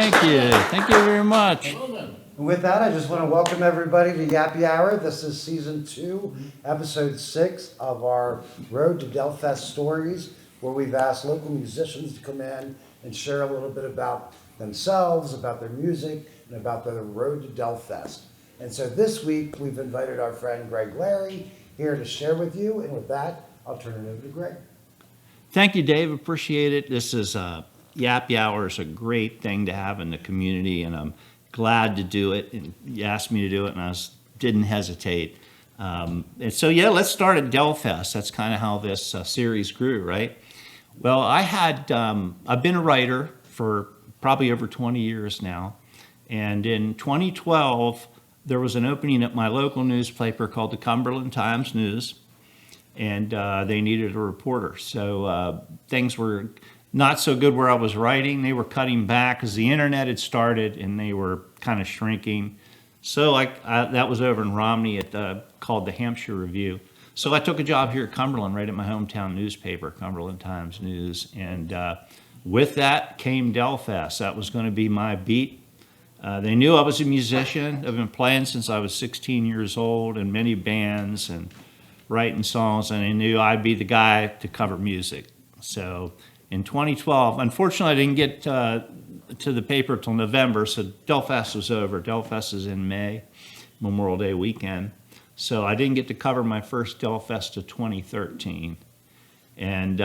Thank you. Thank you very much. And with that, I just want to welcome everybody to Yappy Hour. This is season 2, episode 6 of our Road to Delfest stories, where we've asked local musicians to come in and share a little bit about themselves, about their music, and about their road to Delfest. And so this week, we've invited our friend Greg Larr here to share with you. And with that, I'll turn it over to Greg. Thank you, Dave. Appreciate it. This is Yappy Hour is a great thing to have in the community, and I'm glad to do it. And you asked me to do it, and I didn't hesitate. And so, yeah, let's start at Delfest. That's kind of how this series grew, right? Well, I've been a writer for probably over 20 years now. And in 2012, there was an opening at my local newspaper called the Cumberland Times-News, and they needed a reporter. So things were not so good where I was writing. They were cutting back because the internet had started and they were kind of shrinking. So that was over in Romney called the Hampshire Review. So I took a job here at Cumberland, right at my hometown newspaper, Cumberland Times-News. And with that came Delfest. That was going to be my beat. They knew I was a musician. I've been playing since I was 16 years old in many bands and writing songs, and they knew I'd be the guy to cover music. So in 2012, unfortunately, I didn't get to the paper till November, so Delfest was over. Delfest is in May, Memorial Day weekend. So I didn't get to cover my first Delfest to 2013, and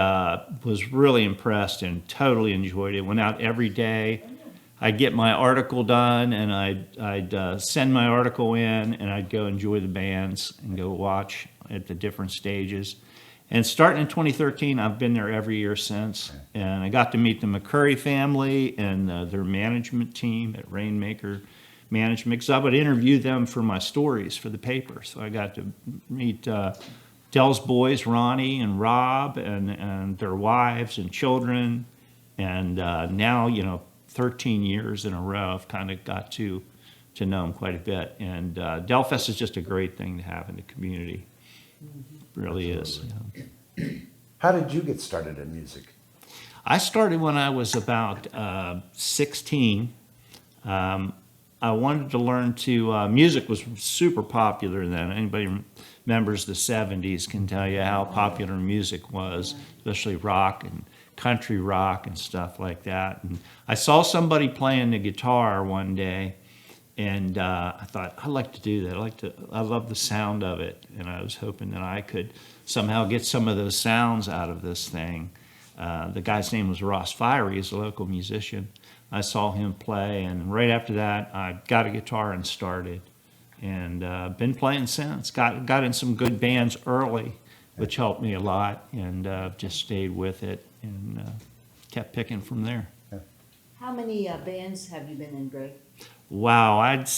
was really impressed and totally enjoyed it. Went out every day. I'd get my article done, and I'd send my article in, and I'd go enjoy the bands and go watch at the different stages. And starting in 2013, I've been there every year since. And I got to meet the McCurry family and their management team at Rainmaker Management, because I would interview them for my stories for the paper. So I got to meet Dell's boys, Ronnie and Rob, and their wives and children. And now, 13 years in a row, I've kind of got to know them quite a bit. And Delfest is just a great thing to have in the community. It really is. Yeah. How did you get started in music? I started when I was about 16. I wanted to learn music was super popular then. Anybody who remembers the 70s can tell you how popular music was, especially rock and country rock and stuff like that. And I saw somebody playing the guitar one day, and I thought, I'd like to do that. I love the sound of it, and I was hoping that I could somehow get some of those sounds out of this thing. The guy's name was Ross Fiery. He's a local musician. I saw him play, and right after that, I got a guitar and started, and been playing since. Got in some good bands early, which helped me a lot, and just stayed with it and kept picking from there. How many bands have you been in, Greg? Wow, I'd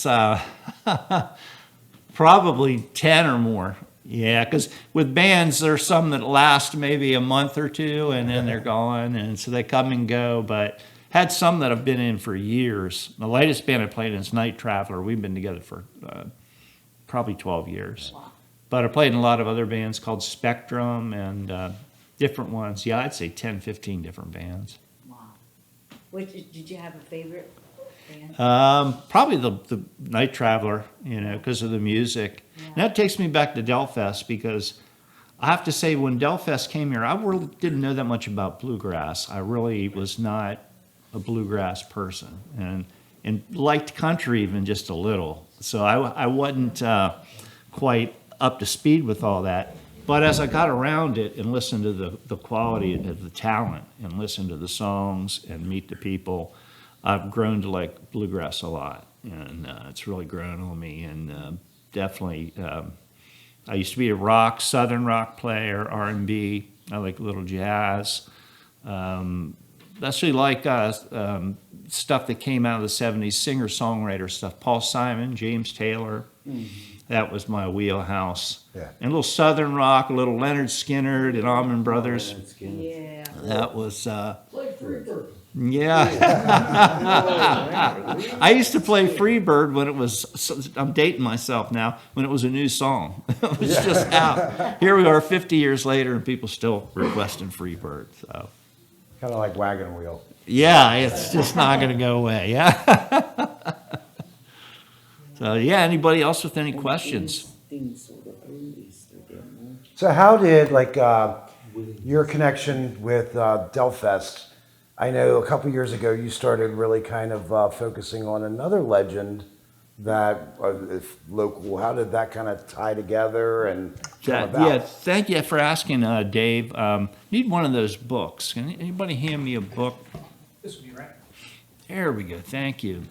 probably 10 or more. Yeah, because with bands, there's some that last maybe a month or two, and then they're gone, and so they come and go. But had some that I've been in for years. The latest band I played in is Night Traveler. We've been together for probably 12 years. Wow. But I played in a lot of other bands called Spectrum and different ones. Yeah, I'd say 10, 15 different bands. Wow. Did you have a favorite band? Probably the Night Traveler, because of the music. Yeah. And that takes me back to Delfest, because I have to say, when Delfest came here, I really didn't know that much about bluegrass. I really was not a bluegrass person, and liked country even just a little. So I wasn't quite up to speed with all that. But as I got around it and listened to the quality of the talent and listened to the songs and meet the people, I've grown to like bluegrass a lot, and it's really grown on me. And definitely, I used to be a Southern rock player, R&B. I like a little jazz. Actually like stuff that came out of the 70s, singer-songwriter stuff. Paul Simon, James Taylor. Mm-hmm. That was my wheelhouse. Yeah. And a little Southern rock, a little Leonard Skinner and Allman Brothers. Yeah. That was... Like Freebird. Yeah. I used to play Freebird when it was, I'm dating myself now, when it was a new song. It was just out. Here we are 50 years later and people still requesting Freebird. So. Kind of like wagon wheel. Yeah, it's just not going to go away. Yeah. So yeah, anybody else with any questions? So how did your connection with Delfest? I know a couple years ago you started really kind of focusing on another legend that is local. How did that kind of tie together and come about? Yeah, thank you for asking, Dave. Need one of those books. Can anybody hand me a book? This will be right. There we go. Thank you.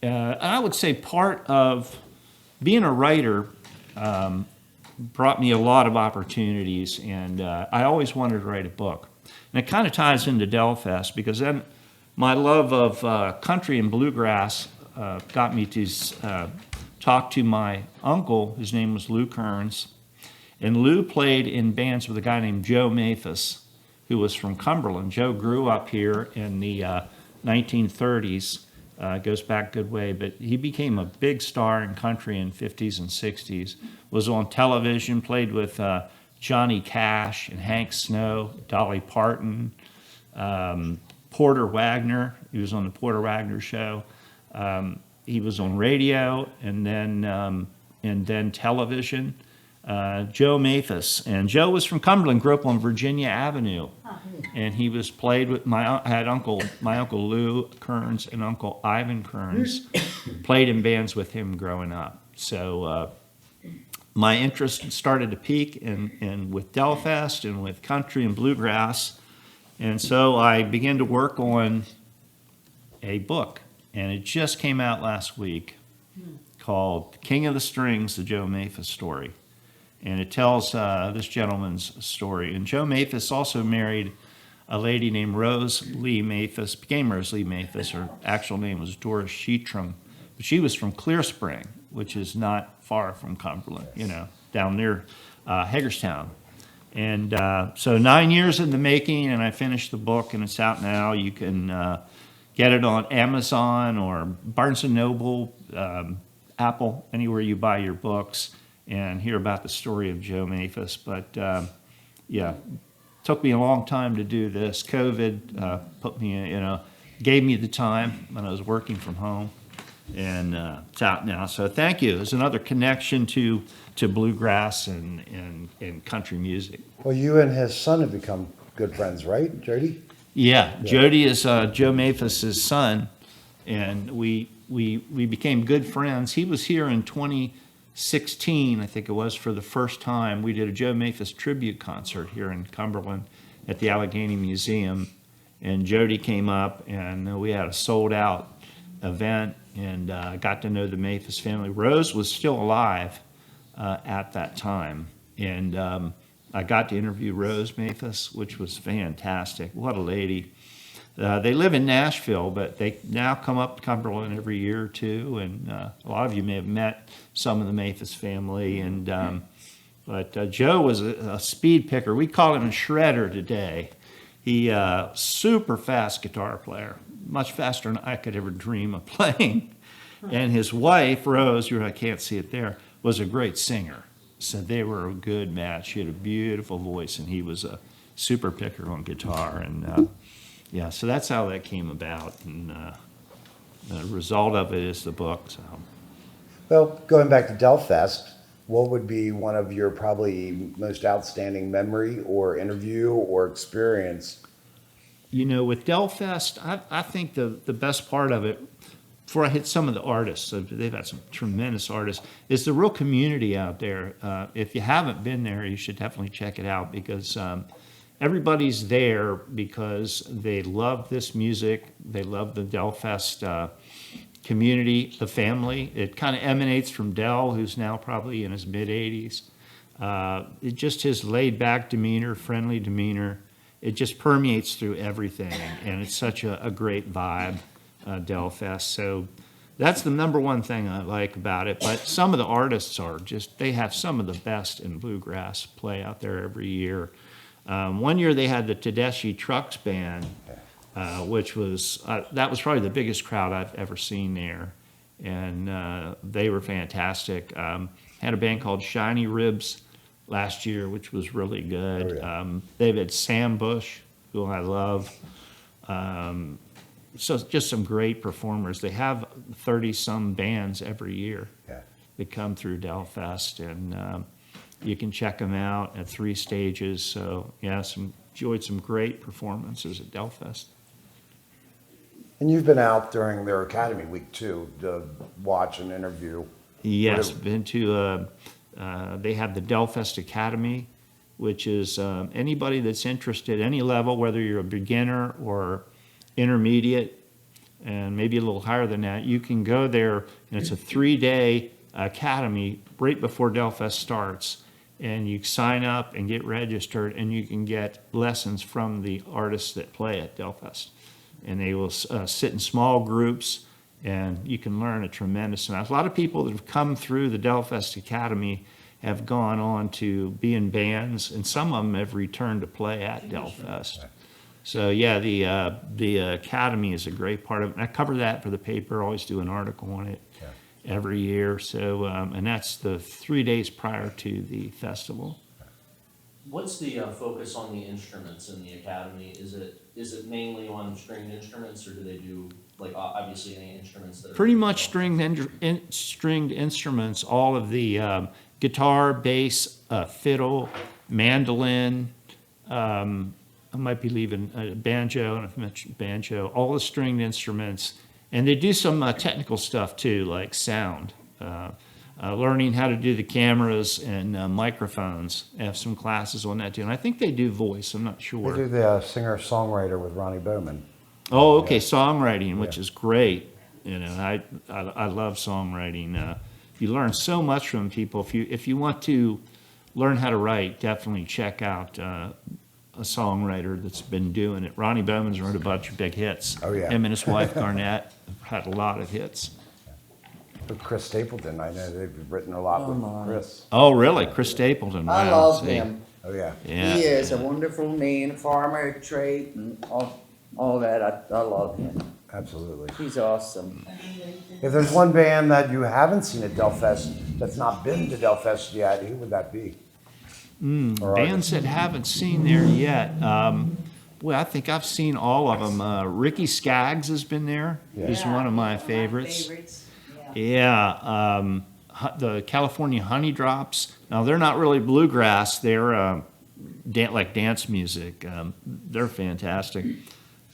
I would say part of being a writer brought me a lot of opportunities, and I always wanted to write a book. And it kind of ties into Delfest because then my love of country and bluegrass got me to talk to my uncle. His name was Lou Kearns. And Lou played in bands with a guy named Joe Mathis, who was from Cumberland. Joe grew up here in the 1930s. Goes back a good way, but he became a big star in country in 50s and 60s. Was on television, played with Johnny Cash and Hank Snow, Dolly Parton, Porter Wagner. He was on the Porter Wagner show. He was on radio and then television. Joe Mathis, and Joe was from Cumberland, grew up on Virginia Avenue, and he was played with my uncle Lou Kearns and Uncle Ivan Kearns, played in bands with him growing up. So my interest started to peak in with Delfest and with country and bluegrass, and so I began to work on a book, and it just came out last week called King of the Strings: The Joe Mathis Story. And it tells this gentleman's story. And Joe Mathis also married a lady named Rose Lee Mathis, became Rose Lee Mathis. Her actual name was Doris Sheetram. But she was from Clear Spring, which is not far from Cumberland, down near Hagerstown. And so 9 years in the making, and I finished the book, and it's out now. You can get it on Amazon or Barnes & Noble, Apple, anywhere you buy your books, and hear about the story of Joe Mathis. But took me a long time to do this. COVID put me, gave me the time when I was working from home, and it's out now. So thank you. There's another connection to bluegrass and country music. Well, you and his son have become good friends, right, Jody? Yeah, Jody is Joe Mathis's son, and we became good friends. He was here in 2016, I think it was, for the first time. We did a Joe Mathis tribute concert here in Cumberland at the Allegheny Museum, and Jody came up, and we had a sold-out event, and got to know the Mathis family. Rose was still alive at that time, and I got to interview Rose Mathis, which was fantastic. What a lady. They live in Nashville, but they now come up to Cumberland every year or two, and a lot of you may have met some of the Mathis family. But Joe was a speed picker. We call him a shredder today. He super fast guitar player, much faster than I could ever dream of playing. And his wife, Rose, I can't see it there, was a great singer. So they were a good match. She had a beautiful voice, and he was a super picker on guitar. And so that's how that came about. And the result of it is the book. So. Well, going back to Delfest, what would be one of your probably most outstanding memory or interview or experience? With Delfest, I think the best part of it, before I hit some of the artists, so they've had some tremendous artists, is the real community out there. If you haven't been there, you should definitely check it out, because everybody's there because they love this music. They love the Delfest community, the family. It kind of emanates from Del, who's now probably in his mid-80s. Just his laid-back demeanor, friendly demeanor, it just permeates through everything, and it's such a great vibe, Delfest. So that's the number one thing I like about it. But some of the artists they have some of the best in bluegrass play out there every year. One year they had the Tedeschi Trucks Band, which was, that was probably the biggest crowd I've ever seen there. And they were fantastic. Had a band called Shiny Ribs last year, which was really good. Oh, yeah. They've had Sam Bush who I love. So just some great performers. They have 30-some bands every year Yeah. that come through Delfest, and you can check them out at 3 stages. So yeah, enjoyed some great performances at Delfest. And you've been out during their Academy Week too, to watch and interview. Yes, What been to, they have the Delfest Academy, which is anybody that's interested, any level, whether you're a beginner or intermediate, and maybe a little higher than that, you can go there, and it's a 3-day academy right before Delfest starts, and you sign up and get registered, and you can get lessons from the artists that play at Delfest. And they will sit in small groups, and you can learn a tremendous amount. A lot of people that have come through the Delfest Academy have gone on to be in bands, and some of them have returned to play at Delfest. So yeah, the Academy is a great part of it. And I cover that for the paper, always do an article on it every year. So, and that's the 3 days prior to the festival. What's the focus on the instruments in the academy? Is it mainly on stringed instruments, or do they do, like, obviously any instruments that are Pretty much stringed instruments, all of the guitar, bass, fiddle, mandolin, I might be leaving banjo, and I've mentioned banjo, all the stringed instruments. And they do some technical stuff too, like sound. Learning how to do the cameras and microphones. I have some classes on that too. And I think they do voice, I'm not They sure. do the singer-songwriter with Ronnie Bowman. Oh, okay, songwriting, which Yeah. is great. You know, I love songwriting. You learn so much from people. If you want to learn how to write, definitely check out a songwriter that's been doing it. Ronnie Bowman's wrote a bunch of big hits. Oh, yeah. Him and his wife Garnett have had a lot of hits. But Chris Stapleton, I know they've written a lot with my. Chris. Oh, really? Chris Stapleton. I Wow. love See. him. Oh, yeah. Yeah. He is a wonderful man, a farmer, a trade, and all that. I love him. Absolutely. He's awesome. If there's one band that you haven't seen at Delfest that's not been to Delfest yet, who would that be? Or Bands that haven't seen there yet. Well, I think I've seen all of them. Ricky Skaggs has been there. Yeah. He's one of my favorites. Yeah. Yeah, the California Honey Drops. Now they're not really bluegrass. They're like dance music. They're fantastic.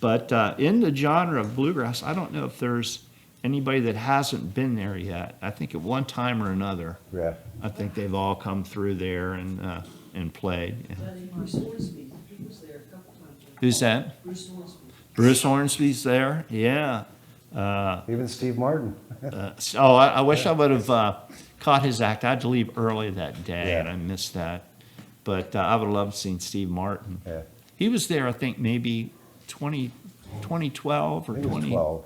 But in the genre of bluegrass, I don't know if there's anybody that hasn't been there yet. I think at one time or another, Yeah. I think they've all come through there and played. Bruce Hornsby, he was there a couple times. Who's that? Bruce Hornsby. Bruce Hornsby's there. Yeah. Even Steve Martin. I wish I would have caught his act. I had to leave early that day, Yeah. and I missed that. But I would have loved seeing Steve Martin. Yeah. He was there, I think, maybe 2012 or I think it was 20. 12.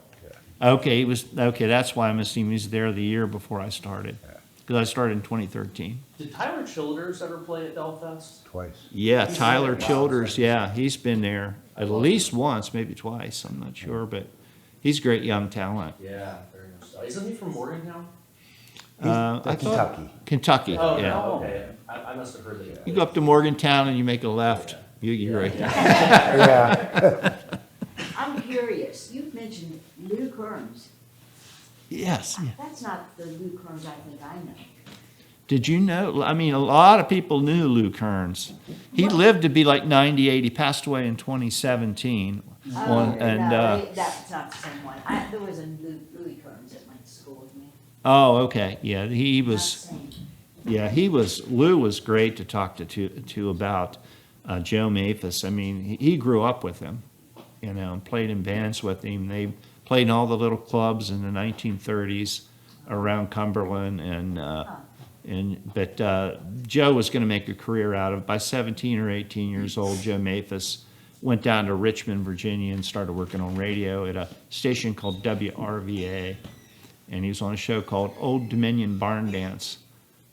Yeah. Okay, he was okay. That's why I missed him. He was there the year before I started, because I started in 2013. Did Tyler Childers ever play at Delfest? Twice. Yeah, He's Tyler there. Childers. Yeah, he's been there at least once, maybe twice. I'm not sure, but he's great young talent. Yeah, very much so. Isn't he from Morgantown? I thought Kentucky. Kentucky. Oh, Yeah. no, okay. I must have heard that. You go up to Morgantown and you make a left. You're right there. Yeah. I'm curious, you've mentioned Lou Kearns. Yes. That's not the Lou Kearns I think I know. Did you know? I mean, a lot of people knew Lou Kearns. He lived to be like 98. He passed away in 2017. Oh, And no, that's not the same one. There was a Louis Kearns at my school with me. oh, okay, yeah, he Not the was. same. Yeah, he was. Lou was great to talk to about Joe Maphis. I mean, he grew up with him, you know, and played in bands with him. They played in all the little clubs in the 1930s around Cumberland, but Joe was going to make a career out of it. By 17 or 18 years old, Joe Maphis went down to Richmond, Virginia, and started working on radio at a station called WRVA, and he was on a show called Old Dominion Barn Dance.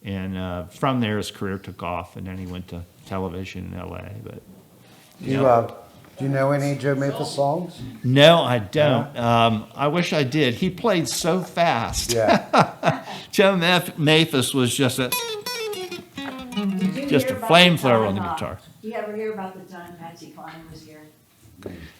And from there, his career took off, and then he went to television in L.A. But Do you know any Joe Maphis songs? no, I don't. I wish I did. He played so fast. Yeah. Joe Maphis was just a Did you Just hear a about flamethrower the on the time, guitar. Do you ever hear about the time Patsy Cline was here?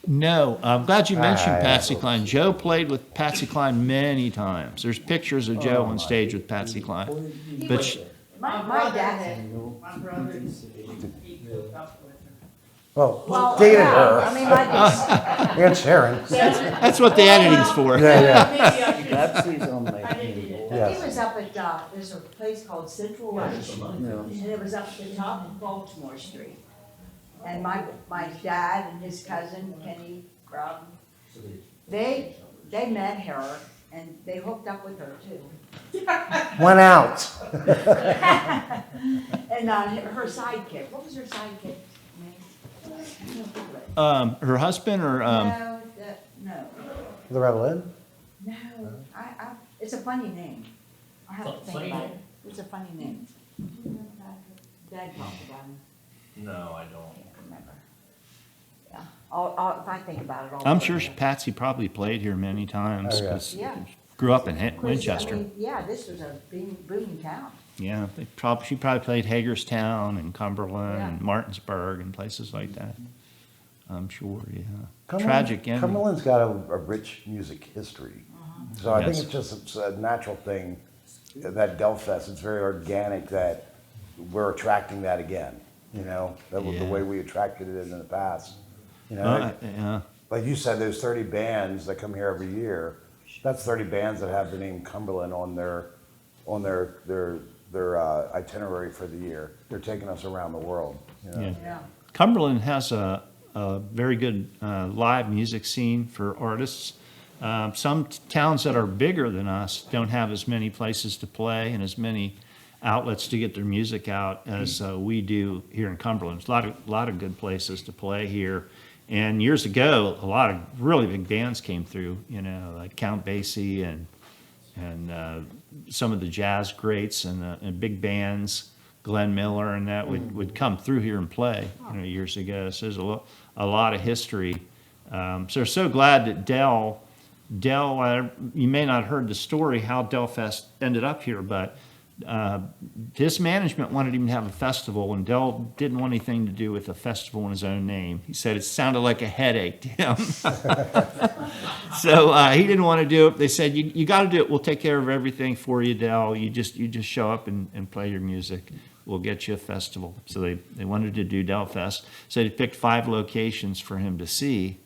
No, I'm glad you mentioned Patsy Cline. Joe played with Patsy Cline many times. There's pictures of Joe on stage with Patsy Cline. But My dad, My brother, he grew up with her. Well, dated her, I mean, my dad, and Sharon. that's what the editing's for. Yeah, yeah, Maybe I should. Pepsi's on I that. didn't eat it. he yes. was up at, there's a place called Central Lunch, Yeah. and it was up at the top of Baltimore Street. And my dad and his cousin Kenny Brown, they met her and they hooked up with her too. Went out. And her sidekick, what was her sidekick name? I don't think of it. Her husband or, No, no, Loretta Lynn? no, it's a funny name. I have to think Funny about name? it. It's a funny name. Do you remember that? Dad talked about him. No, I I don't. can't remember. Yeah, if I think about it, I'll. I'm put sure it in. Patsy probably played here many times. Oh, yeah. 'Cause Yeah. grew up in Of course, I Winchester. mean, yeah, this was a booming town. Yeah, she probably played Hagerstown and Cumberland Yeah. and Martinsburg and places like that. I'm sure, yeah. Cumberland- Tragic ending. Cumberland's got a rich music history. So I think Yes. it's just it's a natural thing, that Delfest, it's very organic that we're attracting that again, you know? That was the Yeah. way we attracted it in the past, you know? Yeah, Like you said, there's 30 bands that come here every year. That's 30 bands that have the name Cumberland on their itinerary for the year. They're taking us around the world, you know? yeah. Yeah. Cumberland has a very good live music scene for artists. Some towns that are bigger than us don't have as many places to play and as many outlets to get their music out as we do here in Cumberland. There's a lot of good places to play here. And years ago, a lot of really big bands came through, you know, like Count Basie and some of the jazz greats and big bands, Glenn Miller and that would come through here and play, you know, years ago. So there's a lot of history. So we're so glad that Dell, you may not have heard the story how Delfest ended up here, but his management wanted him to have a festival, and Dell didn't want anything to do with a festival in his own name. He said it sounded like a headache to him. So he didn't want to do it. They said, you got to do it. We'll take care of everything for you, Dell. You just show up and play your music. We'll get you a festival. So they wanted to do Delfest. So they picked 5 locations for him to see.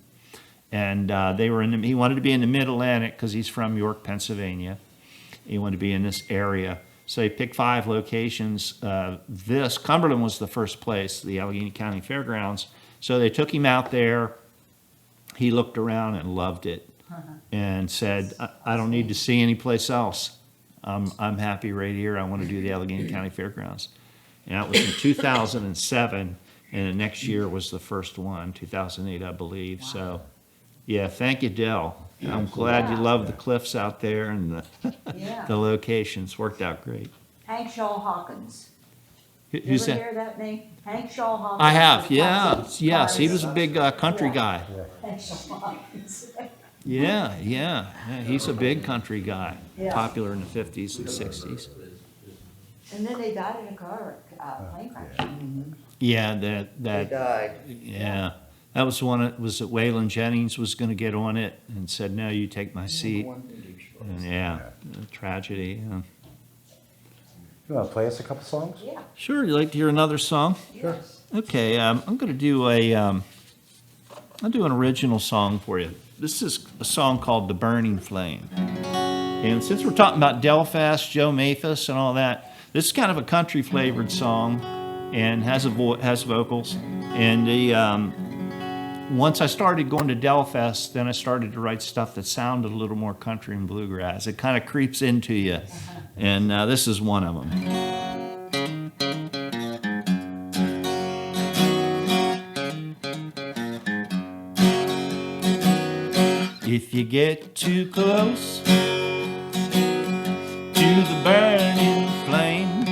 And he wanted to be in the Mid-Atlantic because he's from York, Pennsylvania. He wanted to be in this area. So he picked 5 locations. Cumberland was the first place, the Allegheny County Fairgrounds. So they took him out there. He looked around and loved it and said, I don't need to see any place else. I'm happy right here. I want to do the Allegheny County Fairgrounds. And that was in 2007. And the next year was the first one, 2008, I believe. Wow. So, yeah, thank you, Dell. I'm glad you Yeah. love the cliffs out there and Yeah. the locations. Worked out great. Hank Shaw Hawkins. You Who's ever that? hear that name? Hank Shaw Hawkins. I have, was a yeah. country Yes, he artist. was a big country Yeah. guy. Hank Shaw Hawkins. Yeah. He's a big country guy. Yeah. Popular in the 50s and 60s. And then they died in a plane crash. Yeah, They that, died. yeah. That was one, it was that Waylon Jennings was going to get on it and said, no, you take my seat. And yeah, a tragedy. Yeah. You want to play us a couple songs? Yeah. Sure, you'd like to hear another song? Sure. Okay, I'm going to do I'll do an original song for you. This is a song called The Burning Flame. And since we're talking about Delfest, Joe Mathis and all that, this is kind of a country flavored song and has vocals. And once I started going to Delfest, then I started to write stuff that sounded a little more country and bluegrass. It kind of creeps into you. And this is one of them. If you get too close to the burning flame,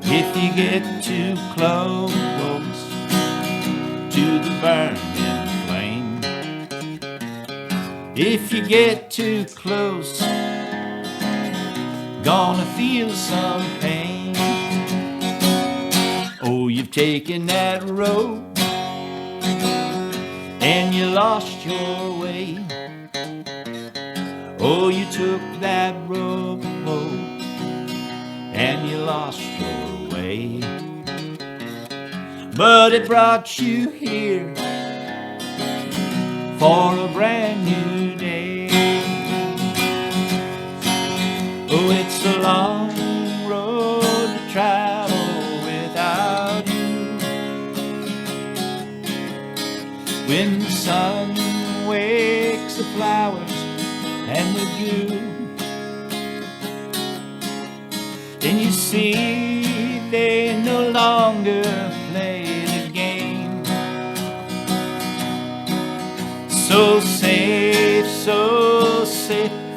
if you get too close to the burning flame, if you get too close, gonna feel some pain. Oh, you've taken that road lost your way. Oh, you took that road and you lost your way. But it brought you here for a brand new day. Oh, it's a long road to travel without you. When the sun wakes the flowers and the dew, and you see they no longer play the game. So safe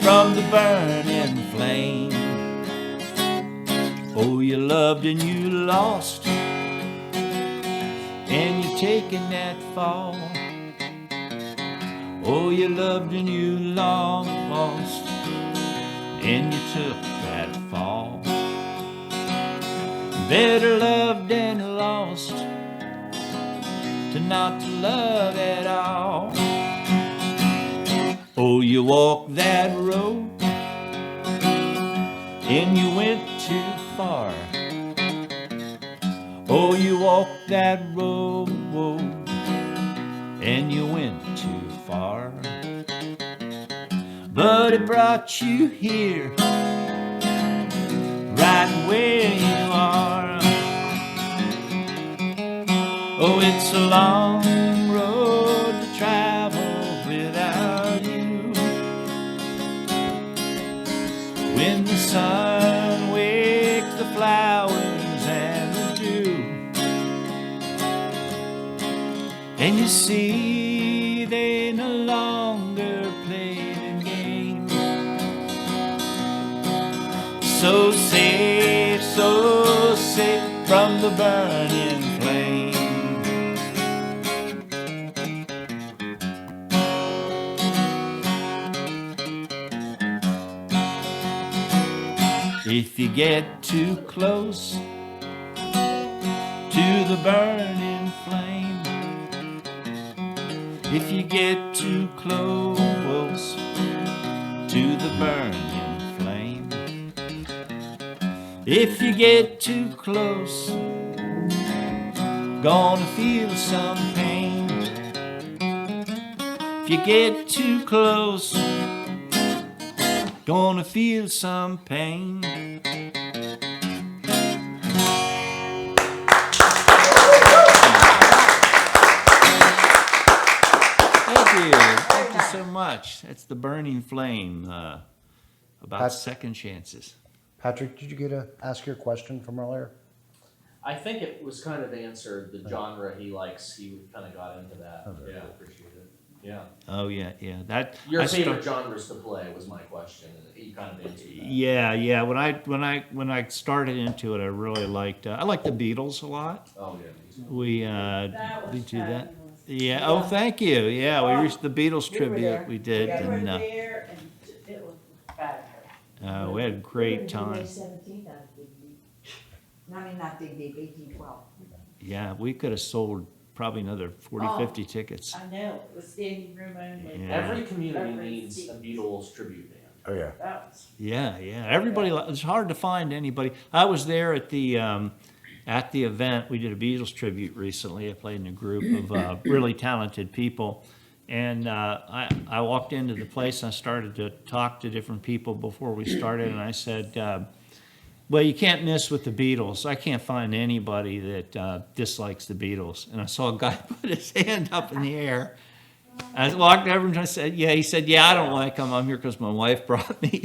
from the burning flame. Oh, you loved and you lost, and you're taking that fall. Oh, you loved and you lost, and you took that fall. Better loved and lost to not to love at all. Oh, you walked that road and you went too far. Oh, you walked that road and you went too far. But it brought you here, right where you are. Oh, it's a long road to travel without you. When the sun wakes the flowers and the dew, and you see they no longer play the game. So safe from the burning flame. If you get too close to the burning flame, if you get too close to the burning flame, if you get too close, gonna feel some pain. If you get too close, gonna feel some pain. Thank you so much. That's The Burning Flame, about That's- second chances. Patrick, did you get to ask your question from earlier? I think it was kind of answered, the genre he likes, he kind of got into that. Okay. Yeah, appreciate it. Yeah. Oh yeah, yeah. That Your I favorite start- genres to play was my question, and he kind of answered that. Yeah. When I started into it, I really liked. I liked the Beatles a lot. Oh, yeah. me too. We That we was do that. fabulous. Yeah. Oh, thank you. Yeah, we reached the Beatles We were tribute. there. We did, We were and there and it was fabulous. we had a great time. May 17th, I think. I mean, not Dig Deep, 1812. Yeah, we could have sold probably another 40, Oh. 50 tickets. I know, it was standing room only. Yeah. Every community Every needs a seat. Beatles tribute band. Oh, yeah. That was, Yeah. Everybody, it's hard to find anybody. I was there at the event. We did a Beatles tribute recently. I played in a group of really talented people. And I walked into the place and I started to talk to different people before we started. And I said, well, you can't miss with the Beatles. I can't find anybody that dislikes the Beatles. And I saw a guy put his hand up in the air. I walked over and I said, yeah. He said, yeah, I don't like them. I'm here because my wife brought me.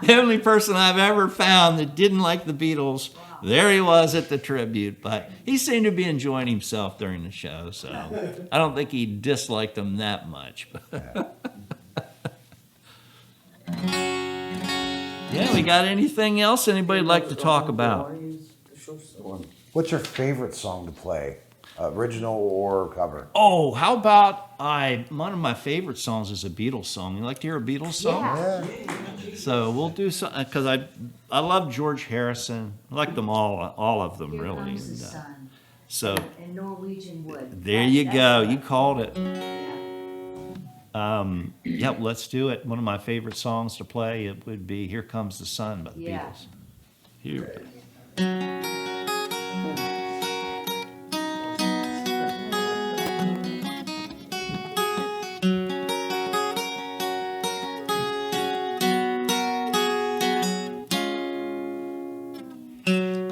The only person I've ever found that didn't like the Beatles, there he was at the tribute. But he seemed to be enjoying himself during the show. So I don't think he disliked them that much. Yeah, we got anything else anybody would like to talk about? What's your favorite song to play? Original or cover? Oh, how about one of my favorite songs is a Beatles song. You like to hear a Beatles song? Yeah. So we'll do something, because I love George Harrison. I like them all of them, Here really. comes the And, sun. So And Norwegian wood. there you That's go. what- You called it. Yeah. Yep, let's do it. One of my favorite songs to play, it would be Here Comes the Sun by the Yeah. Beatles. Here.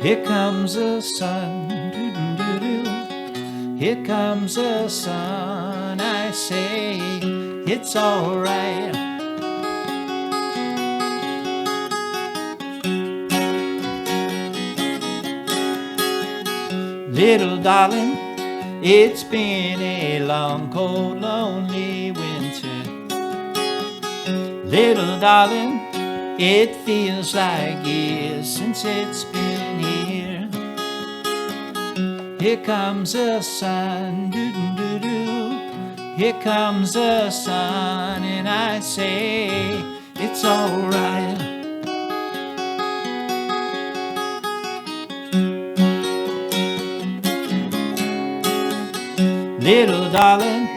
Here comes the sun, doo-doo-doo-doo. Here comes the sun, I say, it's alright. Little darling, it's been a long, cold, lonely winter. Little darling, it feels like years since it's been here. Here comes the sun, doo-doo-doo-doo. Here comes the sun, and I say, it's alright. Little darling,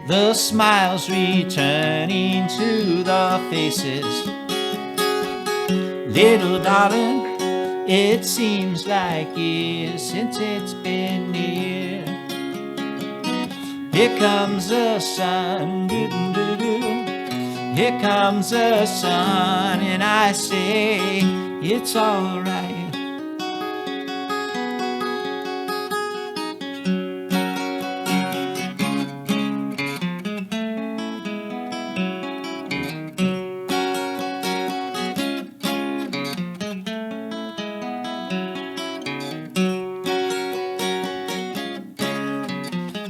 the smiles returning to the faces. Little darling, it seems like years since it's been near. Here comes the sun, doo-doo-doo-doo. Here comes the sun, and I say, it's alright.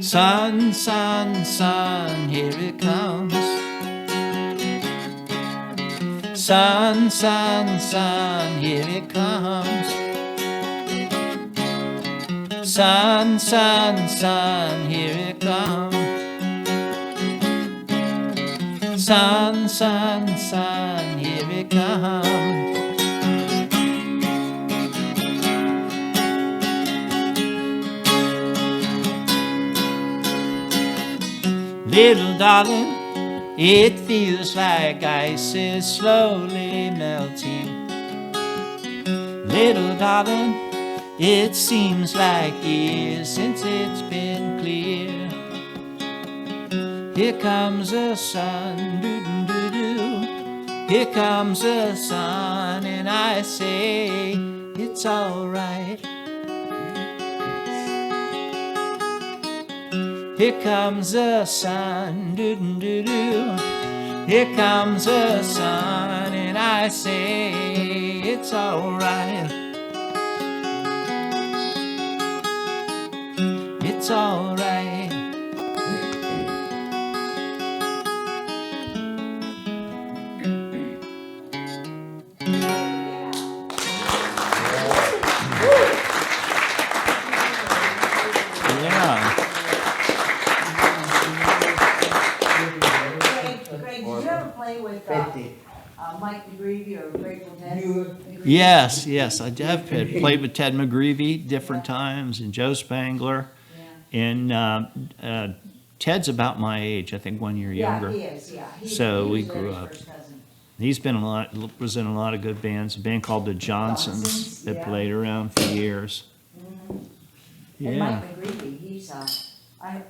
Sun, sun, sun, here it comes. Sun, sun, sun, here it comes. Sun, sun, sun, here it comes. Sun, sun, sun, here it comes. Little darling, it feels like ice is slowly melting. Little darling, it seems like years since it's been clear. Here comes the sun, doo-doo-doo-doo. Here comes the sun, and I say, it's alright. Here comes the sun, doo-doo-doo-doo. Here comes the sun, and I say, it's alright. It's alright. Yeah. Greg, did you ever play with, 50. Mike DeGreevy or Grateful Dead? Yes, yes, I have played with Ted McGreevy different times, and Joe Spangler. Yeah. And Ted's about my age, I think 1 year younger. Yeah, he is, yeah. So we was grew Larry's up. first cousin. He's been was in a lot of good bands. A band called the Johnsons Johnsons, that yeah. played around for years. And Yeah. Mike McGreevy, he's, last I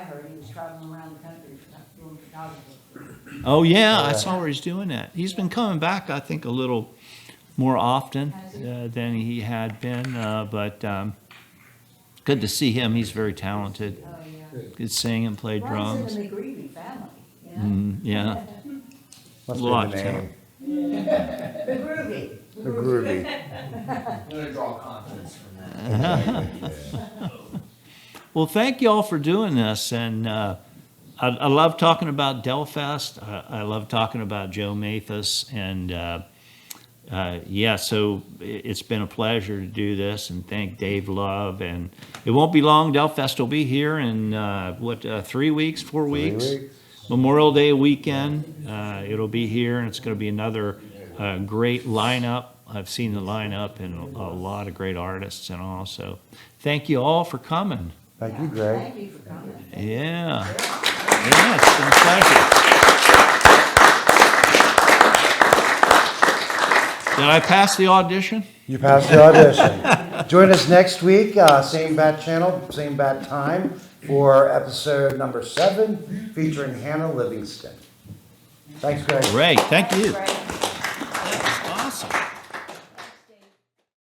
heard, he was traveling around the country doing photography. Oh yeah, I saw where he's doing that. He's been coming back, I think, a little more often Has he? than he had been. But good to see him. He's very talented. Oh, yeah. Could sing and play Runs drums. in the McGreevy family, you know? Yeah. Must Lot be the of name. The Groovy. The groovy. I'm gonna draw confidence from that. Well, thank you all for doing this, and I love talking about Delfest. I love talking about Joe Mathis, and yeah, so it's been a pleasure to do this, and thank Dave Love. And it won't be long. Delfest will be here in 3 weeks, 4 weeks. 3 weeks. Memorial Day weekend. It'll be here, and it's going to be another great lineup. I've seen the lineup and a lot of great artists and all. So thank you all for coming. Thank you, Greg. Thank you for coming. Yeah. Yeah, it's been a pleasure. Did I pass the audition? You passed the audition. Join us next week, same bat channel, same bat time, for episode number 7, featuring Hannah Livingston. Thanks, Greg. Great, thank you. Great. That was awesome.